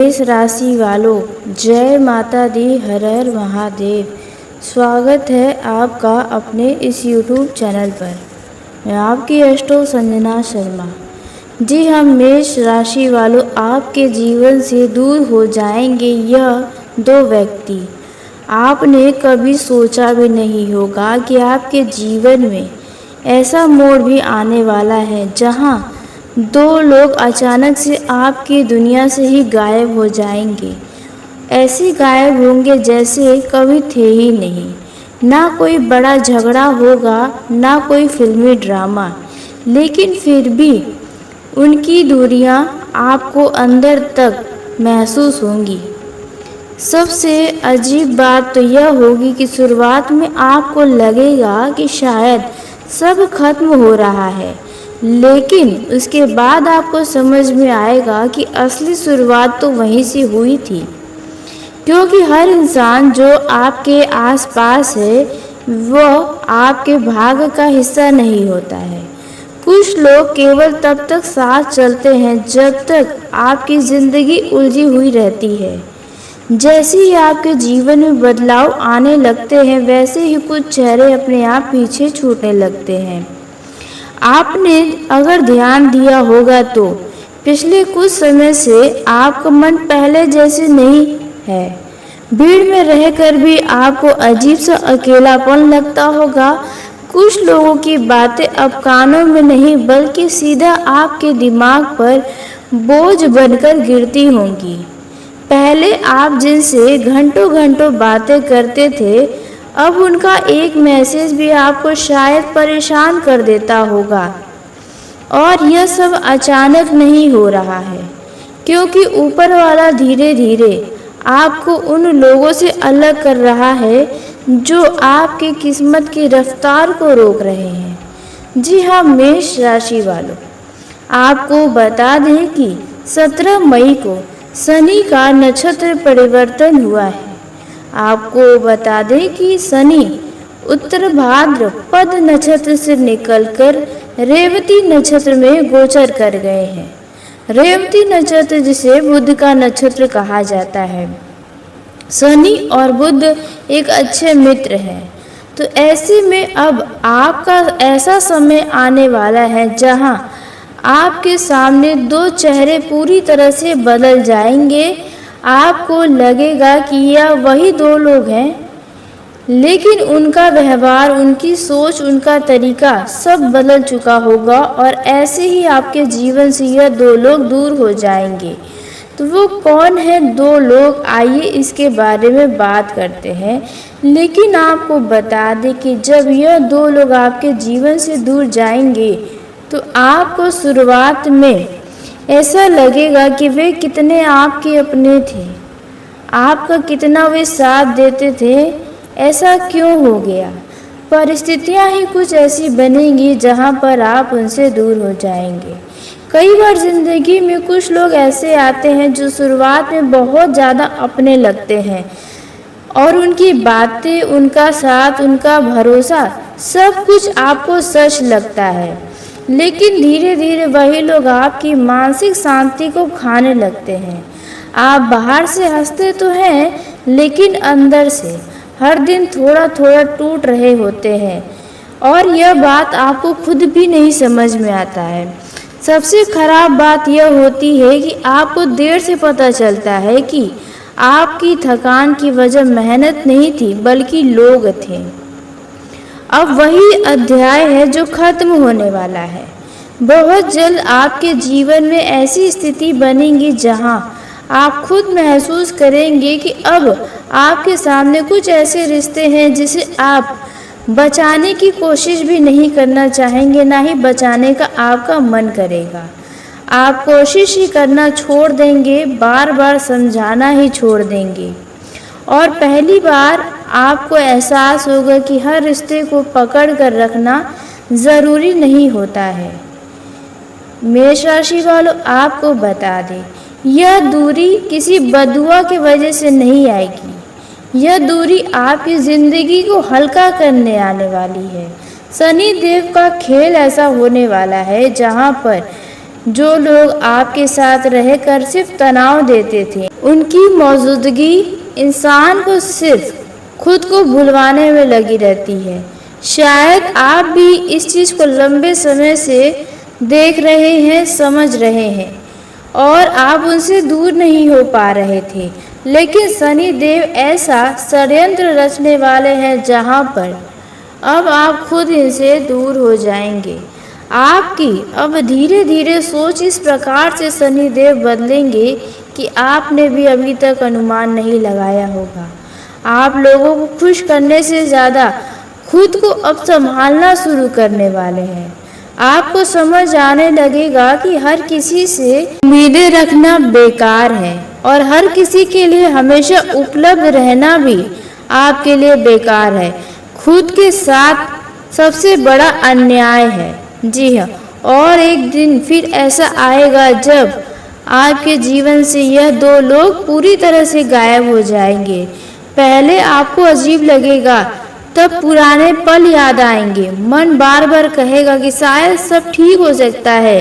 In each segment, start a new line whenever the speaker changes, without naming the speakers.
मेष राशि वालों, जय माता दी, हर हर महादेव। स्वागत है आपका अपने इस YouTube चैनल पर। मैं आपकी एस्ट्रो संजना शर्मा। जी हाँ, मेष राशि वालों, आपके जीवन से दूर हो जाएंगे यह दो व्यक्ति। आपने कभी सोचा भी नहीं होगा कि आपके जीवन में ऐसा मोड़ भी आने वाला है जहाँ दो लोग अचानक से आपकी दुनिया से ही गायब हो जाएंगे। ऐसे गायब होंगे जैसे कभी थे ही नहीं। ना कोई बड़ा झगड़ा होगा, ना कोई फिल्मी ड्रामा, लेकिन फिर भी उनकी दूरियां आपको अंदर तक महसूस होंगी। सबसे अजीब बात तो यह होगी कि शुरुआत में आपको लगेगा कि शायद सब खत्म हो रहा है, लेकिन उसके बाद आपको समझ में आएगा कि असली शुरुआत तो वहीं से हुई थी। क्योंकि हर इंसान जो आपके आसपास है वह आपके भाग्य का हिस्सा नहीं होता है। कुछ लोग केवल तब तक साथ चलते हैं जब तक आपकी ज़िंदगी उलझी हुई रहती है। जैसे ही आपके जीवन में बदलाव आने लगते हैं, वैसे ही कुछ चेहरे अपने आप पीछे छूटने लगते हैं। आपने अगर ध्यान दिया होगा तो पिछले कुछ समय से आपका मन पहले जैसे नहीं है। भीड़ में रहकर भी आपको अजीब सा अकेलापन लगता होगा। कुछ लोगों की बातें अब कानों में नहीं बल्कि सीधा आपके दिमाग पर बोझ बनकर गिरती होंगी। पहले आप जिनसे घंटों घंटों बातें करते थे, अब उनका एक मैसेज भी आपको शायद परेशान कर देता होगा। और यह सब अचानक नहीं हो रहा है, क्योंकि ऊपर वाला धीरे धीरे आपको उन लोगों से अलग कर रहा है जो आपकी किस्मत की रफ्तार को रोक रहे हैं। जी हाँ, मेष राशि वालों, आपको बता दें कि 17 मई को शनि का नक्षत्र परिवर्तन हुआ है। आपको बता दें कि शनि उत्तर भाद्रपद नक्षत्र से निकलकर रेवती नक्षत्र में गोचर कर गए हैं। रेवती नक्षत्र जिसे बुध का नक्षत्र कहा जाता है। शनि और बुध एक अच्छे मित्र हैं। तो ऐसे में अब आपका ऐसा समय आने वाला है जहां आपके सामने दो चेहरे पूरी तरह से बदल जाएंगे। आपको लगेगा कि यह वही दो लोग हैं, लेकिन उनका व्यवहार, उनकी सोच, उनका तरीका सब बदल चुका होगा और ऐसे ही आपके जीवन से यह दो लोग दूर हो जाएंगे। तो वो कौन है दो लोग, आइए इसके बारे में बात करते हैं। लेकिन आपको बता दें कि जब यह दो लोग आपके जीवन से दूर जाएंगे तो आपको शुरुआत में ऐसा लगेगा कि वे कितने आपके अपने थे, आपका कितना वे साथ देते थे। ऐसा क्यों हो गया? परिस्थितियां ही कुछ ऐसी बनेंगी जहां पर आप उनसे दूर हो जाएंगे। कई बार जिंदगी में कुछ लोग ऐसे आते हैं जो शुरुआत में बहुत ज़्यादा अपने लगते हैं और उनकी बातें, उनका साथ, उनका भरोसा, सब कुछ आपको सच लगता है। लेकिन धीरे धीरे वही लोग आपकी मानसिक शांति को खाने लगते हैं। आप बाहर से हंसते तो हैं, लेकिन अंदर से हर दिन थोड़ा थोड़ा टूट रहे होते हैं और यह बात आपको खुद भी नहीं समझ में आता है। सबसे खराब बात यह होती है कि आपको देर से पता चलता है कि आपकी थकान की वजह मेहनत नहीं थी बल्कि लोग थे। अब वही अध्याय है जो खत्म होने वाला है। बहुत जल्द आपके जीवन में ऐसी स्थिति बनेगी जहां आप खुद महसूस करेंगे कि अब आपके सामने कुछ ऐसे रिश्ते हैं जिसे आप बचाने की कोशिश भी नहीं करना चाहेंगे, ना ही बचाने का आपका मन करेगा। आप कोशिश ही करना छोड़ देंगे, बार बार समझाना ही छोड़ देंगे और पहली बार आपको एहसास होगा कि हर रिश्ते को पकड़ कर रखना ज़रूरी नहीं होता है। मेष राशि वालों, आपको बता दें, यह दूरी किसी बददुआ की वजह से नहीं आएगी। यह दूरी आपकी ज़िंदगी को हल्का करने आने वाली है। शनि देव का खेल ऐसा होने वाला है जहां पर जो लोग आपके साथ रहकर सिर्फ तनाव देते थे, उनकी मौजूदगी इंसान को सिर्फ खुद को भुलवाने में लगी रहती है। शायद आप भी इस चीज़ को लंबे समय से देख रहे हैं, समझ रहे हैं और आप उनसे दूर नहीं हो पा रहे थे, लेकिन शनि देव ऐसा षड्यंत्र रचने वाले हैं जहां पर अब आप खुद इनसे दूर हो जाएंगे। आपकी अब धीरे धीरे सोच इस प्रकार से शनि देव बदलेंगे कि आपने भी अभी तक अनुमान नहीं लगाया होगा। आप लोगों को खुश करने से ज़्यादा खुद को अब संभालना शुरू करने वाले हैं। आपको समझ आने लगेगा कि हर किसी से उम्मीदें रखना बेकार है और हर किसी के लिए हमेशा उपलब्ध रहना भी आपके लिए बेकार है। खुद के साथ सबसे बड़ा अन्याय है। जी हाँ, और एक दिन फिर ऐसा आएगा जब आपके जीवन से यह दो लोग पूरी तरह से गायब हो जाएंगे। पहले आपको अजीब लगेगा, तब पुराने पल याद आएंगे। मन बार बार कहेगा कि शायद सब ठीक हो सकता है,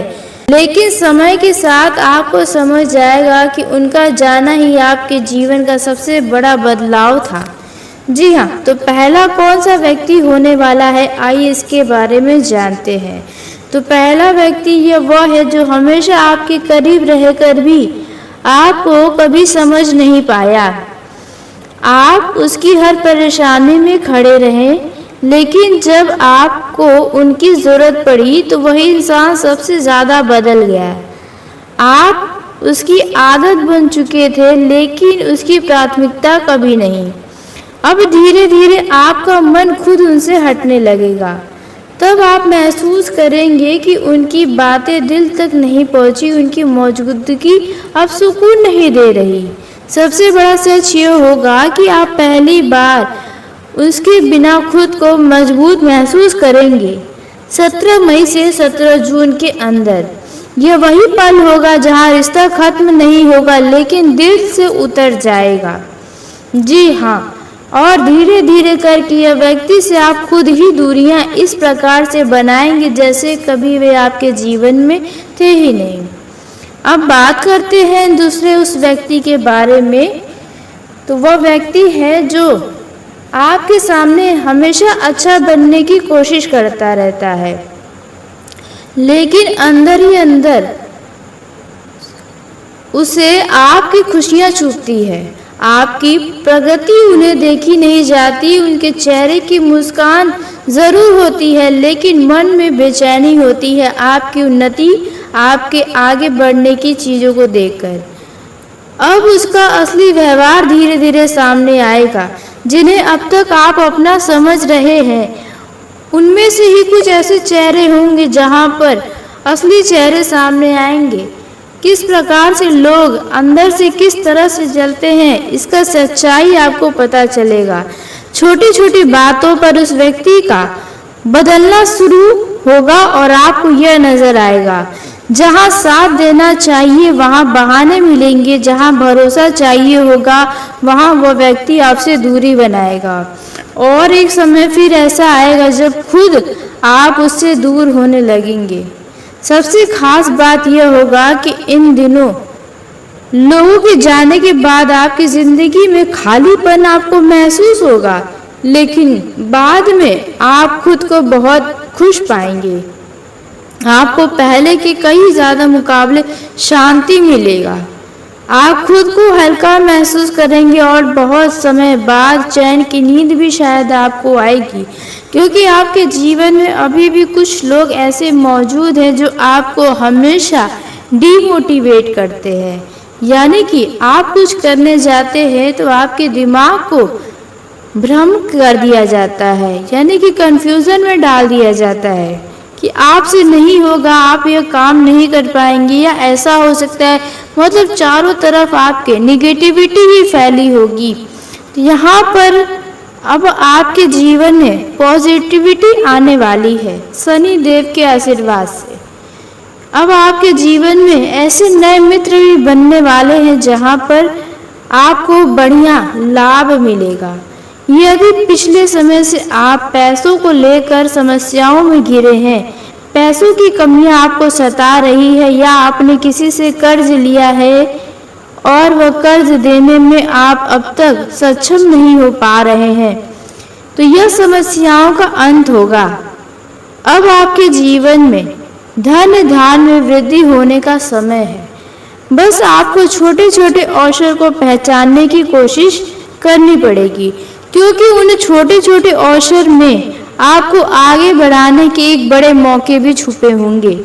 लेकिन समय के साथ आपको समझ जाएगा कि उनका जाना ही आपके जीवन का सबसे बड़ा बदलाव था। जी हाँ, तो पहला कौन सा व्यक्ति होने वाला है, आइए इसके बारे में जानते हैं। तो पहला व्यक्ति ये वह है जो हमेशा आपके करीब रहकर भी आपको कभी समझ नहीं पाया। आप उसकी हर परेशानी में खड़े रहें, लेकिन जब आपको उनकी ज़रूरत पड़ी तो वही इंसान सबसे ज़्यादा बदल गया। आप उसकी आदत बन चुके थे, लेकिन उसकी प्राथमिकता कभी नहीं। अब धीरे धीरे आपका मन खुद उनसे हटने लगेगा। तब आप महसूस करेंगे कि उनकी बातें दिल तक नहीं पहुंची, उनकी मौजूदगी अब सुकून नहीं दे रही। सबसे बड़ा सच ये होगा कि आप पहली बार उसके बिना खुद को मजबूत महसूस करेंगे। 17 मई से 17 जून के अंदर यह वही पल होगा जहां रिश्ता खत्म नहीं होगा, लेकिन दिल से उतर जाएगा। जी हाँ, और धीरे धीरे करके यह व्यक्ति से आप खुद ही दूरियां इस प्रकार से बनाएंगे जैसे कभी वे आपके जीवन में थे ही नहीं। अब बात करते हैं दूसरे उस व्यक्ति के बारे में। तो वह व्यक्ति है जो आपके सामने हमेशा अच्छा बनने की कोशिश करता रहता है, लेकिन अंदर ही अंदर उसे आपकी खुशियां चुभती है। आपकी प्रगति उन्हें देखी नहीं जाती। उनके चेहरे की मुस्कान ज़रूर होती है, लेकिन मन में बेचैनी होती है आपकी उन्नति, आपके आगे बढ़ने की चीज़ों को देखकर। अब उसका असली व्यवहार धीरे धीरे सामने आएगा। जिन्हें अब तक आप अपना समझ रहे हैं, उनमें से ही कुछ ऐसे चेहरे होंगे जहां पर असली चेहरे सामने आएंगे। किस प्रकार से लोग अंदर से किस तरह से जलते हैं, इसका सच्चाई आपको पता चलेगा। छोटी छोटी बातों पर उस व्यक्ति का बदलना शुरू होगा और आपको यह नजर आएगा, जहां साथ देना चाहिए वहां बहाने मिलेंगे, जहां भरोसा चाहिए होगा वहां वह व्यक्ति आपसे दूरी बनाएगा। और एक समय फिर ऐसा आएगा जब खुद आप उससे दूर होने लगेंगे। सबसे खास बात यह होगा कि इन दिनों लोगों के जाने के बाद आपकी जिंदगी में खालीपन आपको महसूस होगा, लेकिन बाद में आप खुद को बहुत खुश पाएंगे। आपको पहले के कई ज़्यादा मुकाबले शांति मिलेगा। आप खुद को हल्का महसूस करेंगे और बहुत समय बाद चैन की नींद भी शायद आपको आएगी, क्योंकि आपके जीवन में अभी भी कुछ लोग ऐसे मौजूद हैं जो आपको हमेशा डीमोटिवेट करते हैं। यानी कि आप कुछ करने जाते हैं तो आपके दिमाग को भ्रम कर दिया जाता है, यानी कि कंफ्यूजन में डाल दिया जाता है कि आपसे नहीं होगा, आप यह काम नहीं कर पाएंगे या ऐसा हो सकता है। मतलब चारों तरफ आपके निगेटिविटी ही फैली होगी। यहाँ पर अब आपके जीवन में पॉजिटिविटी आने वाली है शनि देव के आशीर्वाद से। अब आपके जीवन में ऐसे नए मित्र भी बनने वाले हैं जहाँ पर आपको बढ़िया लाभ मिलेगा। यदि पिछले समय से आप पैसों को लेकर समस्याओं में घिरे हैं, पैसों की कमियां आपको सता रही है या आपने किसी से कर्ज लिया है और वह कर्ज देने में आप अब तक सक्षम नहीं हो पा रहे हैं, तो यह समस्याओं का अंत होगा। अब आपके जीवन में धन धान्य में वृद्धि होने का समय है। बस आपको छोटे छोटे अवसर को पहचानने की कोशिश करनी पड़ेगी, क्योंकि उन छोटे छोटे अवसर में आपको आगे बढ़ाने के एक बड़े मौके भी छुपे होंगे।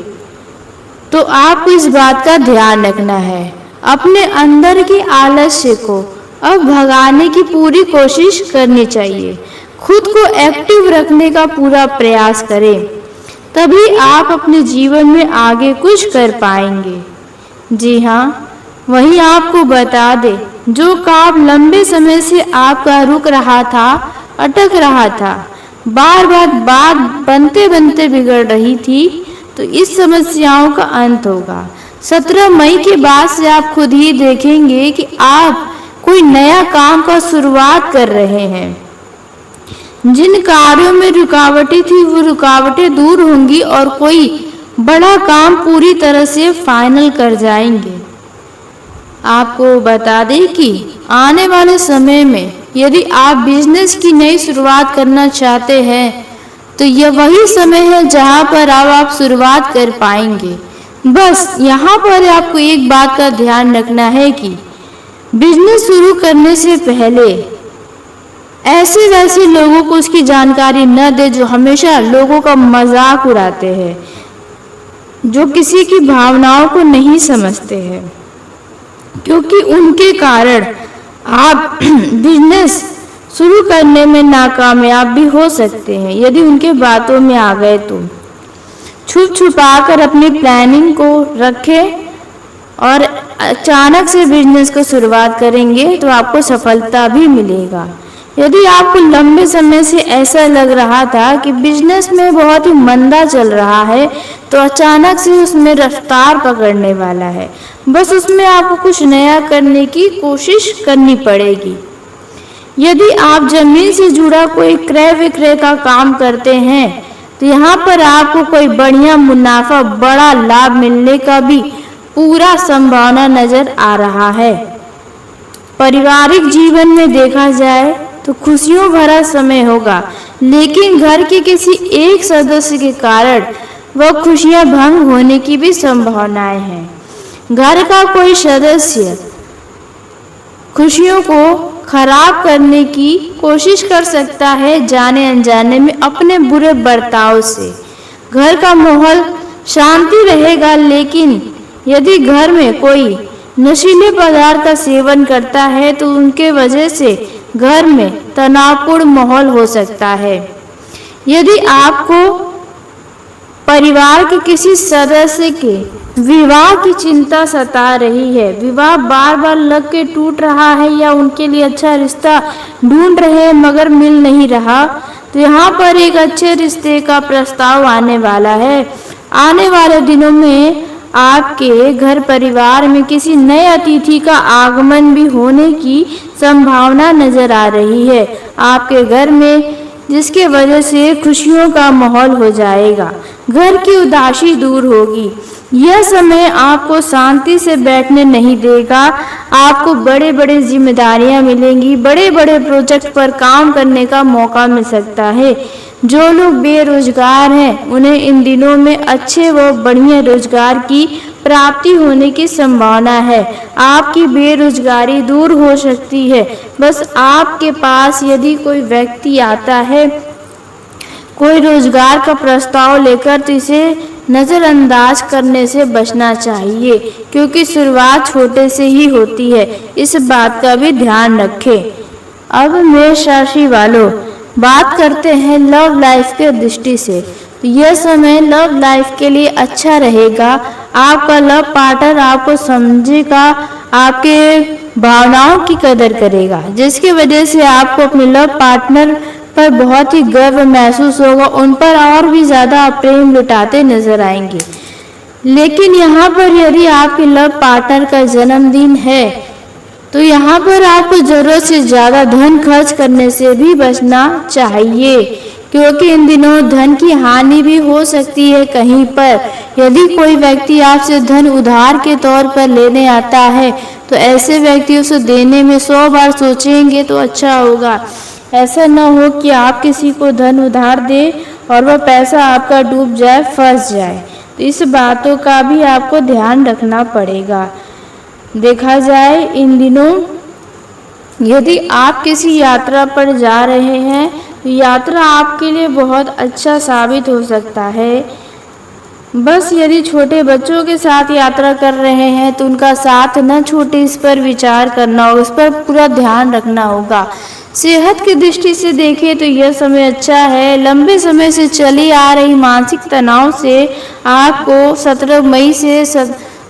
तो आपको इस बात का ध्यान रखना है। अपने अंदर के आलस्य को अब भगाने की पूरी कोशिश करनी चाहिए। खुद को एक्टिव रखने का पूरा प्रयास करें, तभी आप अपने जीवन में आगे कुछ कर पाएंगे। जी हाँ, वहीं आपको बता दें, जो काम लंबे समय से आपका रुक रहा था, अटक रहा था, बार बार बात बनते बनते बिगड़ रही थी, तो इस समस्याओं का अंत होगा। 17 मई के बाद से आप खुद ही देखेंगे कि आप कोई नया काम का शुरुआत कर रहे हैं। जिन कार्यों में रुकावटें थी वो रुकावटें दूर होंगी और कोई बड़ा काम पूरी तरह से फाइनल कर जाएंगे। आपको बता दें कि आने वाले समय में यदि आप बिजनेस की नई शुरुआत करना चाहते हैं तो यह वही समय है जहां पर अब आप शुरुआत कर पाएंगे। बस यहाँ पर आपको एक बात का ध्यान रखना है कि बिजनेस शुरू करने से पहले ऐसे वैसे लोगों को उसकी जानकारी न दे जो हमेशा लोगों का मजाक उड़ाते हैं, जो किसी की भावनाओं को नहीं समझते हैं, क्योंकि उनके कारण आप बिजनेस शुरू करने में नाकामयाब भी हो सकते हैं। यदि उनके बातों में आ गए तो छुप छुपा कर अपनी प्लानिंग को रखें और अचानक से बिजनेस को शुरुआत करेंगे तो आपको सफलता भी मिलेगा। यदि आपको लंबे समय से ऐसा लग रहा था कि बिजनेस में बहुत ही मंदा चल रहा है, तो अचानक से उसमें रफ्तार पकड़ने वाला है। बस उसमें आपको कुछ नया करने की कोशिश करनी पड़ेगी। यदि आप जमीन से जुड़ा कोई क्रय विक्रय का काम करते हैं तो यहाँ पर आपको कोई बढ़िया मुनाफा, बड़ा लाभ मिलने का भी पूरा संभावना नजर आ रहा है। पारिवारिक जीवन में देखा जाए तो खुशियों भरा समय होगा, लेकिन घर के किसी एक सदस्य के कारण वह खुशियां भंग होने की भी संभावनाएं हैं। घर का कोई सदस्य खुशियों को खराब करने की कोशिश कर सकता है, जाने अनजाने में अपने बुरे बर्ताव से। घर का माहौल शांति रहेगा, लेकिन यदि घर में कोई नशीले पदार्थ का सेवन करता है तो उनके वजह से घर में तनावपूर्ण माहौल हो सकता है। यदि आपको परिवार के किसी सदस्य के विवाह की चिंता सता रही है, विवाह बार बार लग के टूट रहा है या उनके लिए अच्छा रिश्ता ढूंढ रहे हैं मगर मिल नहीं रहा, तो यहाँ पर एक अच्छे रिश्ते का प्रस्ताव आने वाला है। आने वाले दिनों में आपके घर परिवार में किसी नए अतिथि का आगमन भी होने की संभावना नजर आ रही है आपके घर में, जिसके वजह से खुशियों का माहौल हो जाएगा। घर की उदासी दूर होगी। यह समय आपको शांति से बैठने नहीं देगा। आपको बड़े बड़े जिम्मेदारियां मिलेंगी, बड़े बड़े प्रोजेक्ट पर काम करने का मौका मिल सकता है। जो लोग बेरोजगार हैं उन्हें इन दिनों में अच्छे व बढ़िया रोजगार की प्राप्ति होने की संभावना है। आपकी बेरोजगारी दूर हो सकती है। बस आपके पास यदि कोई व्यक्ति आता है कोई रोजगार का प्रस्ताव लेकर, तो इसे नज़रअंदाज करने से बचना चाहिए, क्योंकि शुरुआत छोटे से ही होती है। इस बात का भी ध्यान रखें। अब मेष राशि वालों, बात करते हैं लव लाइफ के दृष्टि से। तो यह समय लव लाइफ के लिए अच्छा रहेगा। आपका लव पार्टनर आपको समझेगा, आपके भावनाओं की कदर करेगा, जिसकी वजह से आपको अपने लव पार्टनर पर बहुत ही गर्व महसूस होगा। उन पर और भी ज़्यादा प्रेम लुटाते नजर आएंगे। लेकिन यहाँ पर यदि आपके लव पार्टनर का जन्मदिन है तो यहाँ पर आपको जरूरत से ज़्यादा धन खर्च करने से भी बचना चाहिए, क्योंकि इन दिनों धन की हानि भी हो सकती है कहीं पर। यदि कोई व्यक्ति आपसे धन उधार के तौर पर लेने आता है तो ऐसे व्यक्तियों से देने में 100 बार सोचेंगे तो अच्छा होगा। ऐसा न हो कि आप किसी को धन उधार दें और वह पैसा आपका डूब जाए, फंस जाए। तो इस बातों का भी आपको ध्यान रखना पड़ेगा। देखा जाए इन दिनों यदि आप किसी यात्रा पर जा रहे हैं तो यात्रा आपके लिए बहुत अच्छा साबित हो सकता है। बस यदि छोटे बच्चों के साथ यात्रा कर रहे हैं तो उनका साथ न छूटे, इस पर विचार करना होगा, इस पर पूरा ध्यान रखना होगा। सेहत की दृष्टि से देखें तो यह समय अच्छा है। लंबे समय से चली आ रही मानसिक तनाव से आपको 17 मई से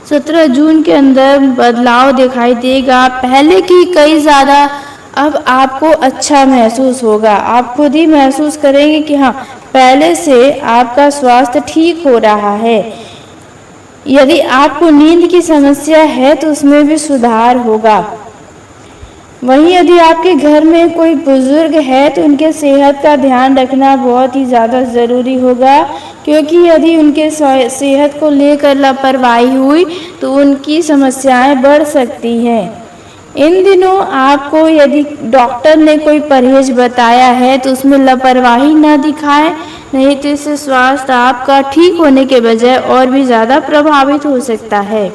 17 जून के अंदर बदलाव दिखाई देगा। पहले की कई ज़्यादा अब आपको अच्छा महसूस होगा। आप खुद ही महसूस करेंगे कि हाँ, पहले से आपका स्वास्थ्य ठीक हो रहा है। यदि आपको नींद की समस्या है तो उसमें भी सुधार होगा। वहीं यदि आपके घर में कोई बुजुर्ग है तो उनके सेहत का ध्यान रखना बहुत ही ज़्यादा ज़रूरी होगा, क्योंकि यदि उनके सेहत को लेकर लापरवाही हुई तो उनकी समस्याएं बढ़ सकती हैं। इन दिनों आपको यदि डॉक्टर ने कोई परहेज बताया है तो उसमें लापरवाही न दिखाएं, नहीं तो इससे स्वास्थ्य आपका ठीक होने के बजाय और भी ज़्यादा प्रभावित हो सकता है।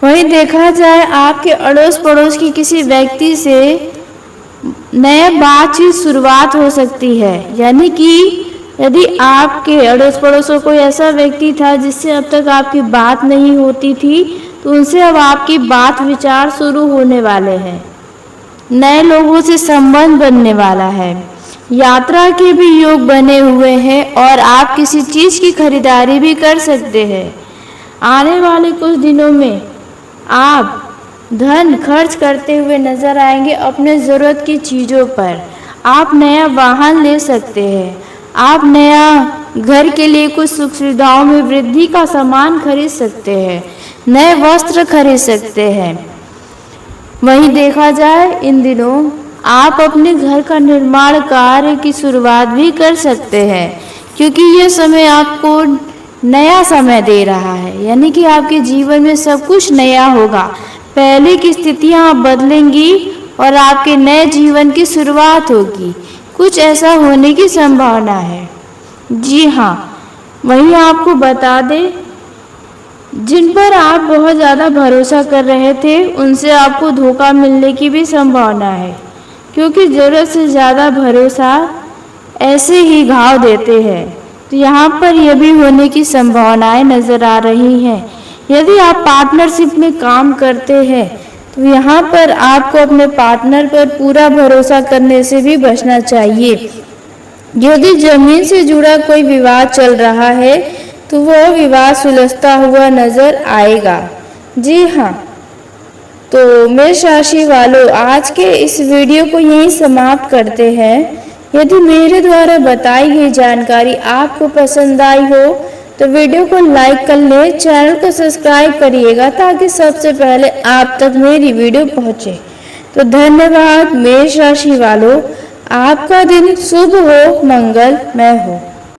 वहीं देखा जाए आपके अड़ोस पड़ोस की किसी व्यक्ति से नए बातचीत शुरुआत हो सकती है। यानी कि यदि आपके अड़ोस पड़ोस कोई ऐसा व्यक्ति था जिससे अब तक आपकी बात नहीं होती थी तो उनसे अब आपकी बात विचार शुरू होने वाले हैं। नए लोगों से संबंध बनने वाला है। यात्रा के भी योग बने हुए हैं और आप किसी चीज़ की खरीदारी भी कर सकते हैं। आने वाले कुछ दिनों में आप धन खर्च करते हुए नजर आएंगे अपने ज़रूरत की चीज़ों पर। आप नया वाहन ले सकते हैं। आप नया घर के लिए कुछ सुख सुविधाओं में वृद्धि का सामान खरीद सकते हैं। नए वस्त्र खरीद सकते हैं। वहीं देखा जाए इन दिनों आप अपने घर का निर्माण कार्य की शुरुआत भी कर सकते हैं, क्योंकि यह समय आपको नया समय दे रहा है। यानी कि आपके जीवन में सब कुछ नया होगा। पहले की स्थितियां आप बदलेंगी और आपके नए जीवन की शुरुआत होगी। कुछ ऐसा होने की संभावना है। जी हाँ, वहीं आपको बता दें, जिन पर आप बहुत ज़्यादा भरोसा कर रहे थे उनसे आपको धोखा मिलने की भी संभावना है, क्योंकि ज़रूरत से ज़्यादा भरोसा ऐसे ही घाव देते हैं। तो यहाँ पर यह भी होने की संभावनाएं नज़र आ रही हैं। यदि आप पार्टनरशिप में काम करते हैं तो यहाँ पर आपको अपने पार्टनर पर पूरा भरोसा करने से भी बचना चाहिए। यदि जमीन से जुड़ा कोई विवाद चल रहा है तो वह विवाद सुलझता हुआ नजर आएगा। जी हाँ, तो मेष राशि वालों, आज के इस वीडियो को यहीं समाप्त करते हैं। यदि मेरे द्वारा बताई गई जानकारी आपको पसंद आई हो तो वीडियो को लाइक कर लें, चैनल को सब्सक्राइब करिएगा ताकि सबसे पहले आप तक मेरी वीडियो पहुंचे। तो धन्यवाद मेष राशि वालों, आपका दिन शुभ हो, मंगलमय हो।